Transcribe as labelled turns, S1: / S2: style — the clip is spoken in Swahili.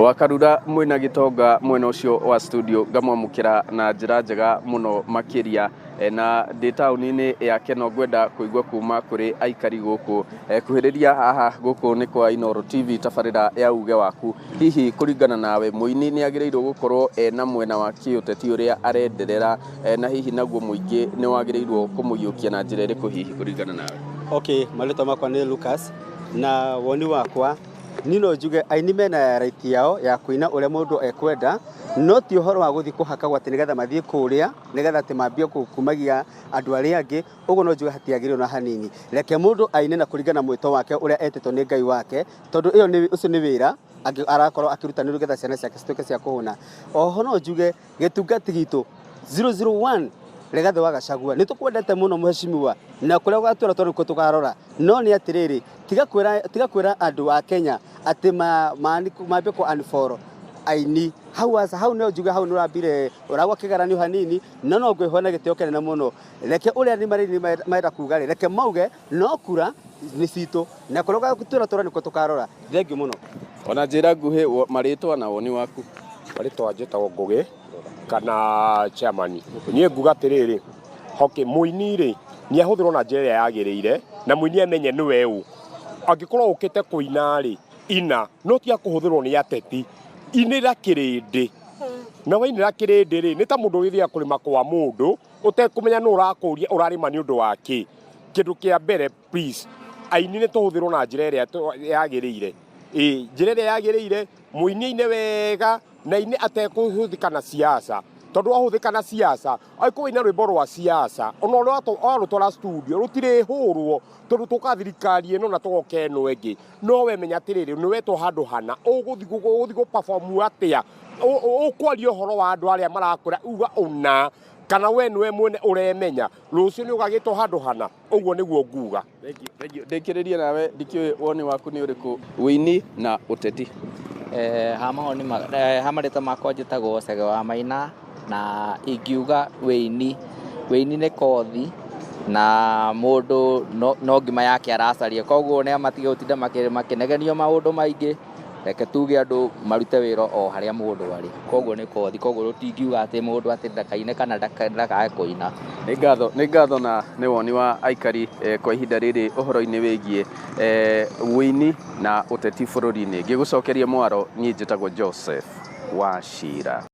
S1: Wakarura mwina gitonga mwena ucio wa studio ngamwamukira na njira njega muno makiria na ndi tauni-ini ya Keno ngwenda kuigua kuma kuri aikari guku kuhiriria haha guku ni kwa Inooro TV tabarira ya uge waku. Hihi kuringana nawe muini ni agirirwo gukorwo na mwena wa kiuteti uria arenderera na hihi naguo muingi ni wagirirwo kumuyukia na njira iriku hihi kuringana nawe?
S2: Okay, marito makwa ni Lucas na woni wakwa nino njuge aini mena right yao ya kuina uria mundu ekwenda, no ti uhoro wa guthi kuhaka gwati nigetha mathie kuria nigetha ati mambie kumagia andu aria angi. Ugo no njuge hatiagirwo na hanini, reke mundu aine na kuringana mwito wake uria etetwo ni Ngai wake, tondu iyo ni ucio ni wira arakorwo akirutanirwo getha ciana ciake cituke cia kuhuna. Oho no njuge gitungati gitu 001 Rigathi wa Gachagua ni tukwendete muno muheshimiwa na kuria gwatwira tondu ko tukarora, no ni atiriri tiga kwira andu a Kenya ati mambie ku unfollow aini hau no njuge hau nurambire uragwa kigaranio hanini no ngwihona gitio kenene muno. Reke uria ni maenda kuga reke mauge no kura ni citu na kuria gwatwira niko tukarora. Thengiu muno.
S1: Ona njira nguhi maritwa na woni waku?
S3: Maritwa njitagwo Ngugi kana chairman. Nie nguga tiriri hoke muini ri ni ahuthirwo na njira yagiriire na muini amenye ni weu angikorwo ukite kuina ri ina no tia kuhuthirwo ni ateti inira kirindi na wainira kirindi ri ni ta mundu withia kurima kwa mundu utekumenya no urakuria urarima ni undu waki. Kindu kia mbere please aini ni tuhuthirwo na njira iria yagiriire njira iria yagiriire muini ine wega na ine atekuhuthika na siasa, tondu ahuthika na siasa aiko ina rwimbo rwa siasa ona rutwara studio rutire hurwo tondu tuka thirikari ino na tugoke eno engi. No we menya atiriri ni wetwo handu hana uguthi gu perform atia ukwaria uhoro wa andu aria marakura uga una kana we niwe mwene uremenya rucio ni ugagitwo handu hana. Uguo niguo nguga.
S1: Ndikiririe nawe ndikiwe woni waku ni uriku wini na uteti?
S4: Hamarita makwa njitagwo Chege wa Maina na ingiuga wini ni kothi na mundu no ngima yake aracaria, koguo ni amatiga gutinda makinegenio maundu maingi. Reke tuge andu marute wira o haria mundu ari, koguo ni kothi, koguo rutingiuga ati mundu ati ndakaine kana ndakae kuina.
S1: Ni ngatho na ni woni wa aikari kwa ihinda riri uhoro-ini wigie wini na uteti bururi-ini. Ngigucokeria mwaro, nie njitagwo Joseph Wachira.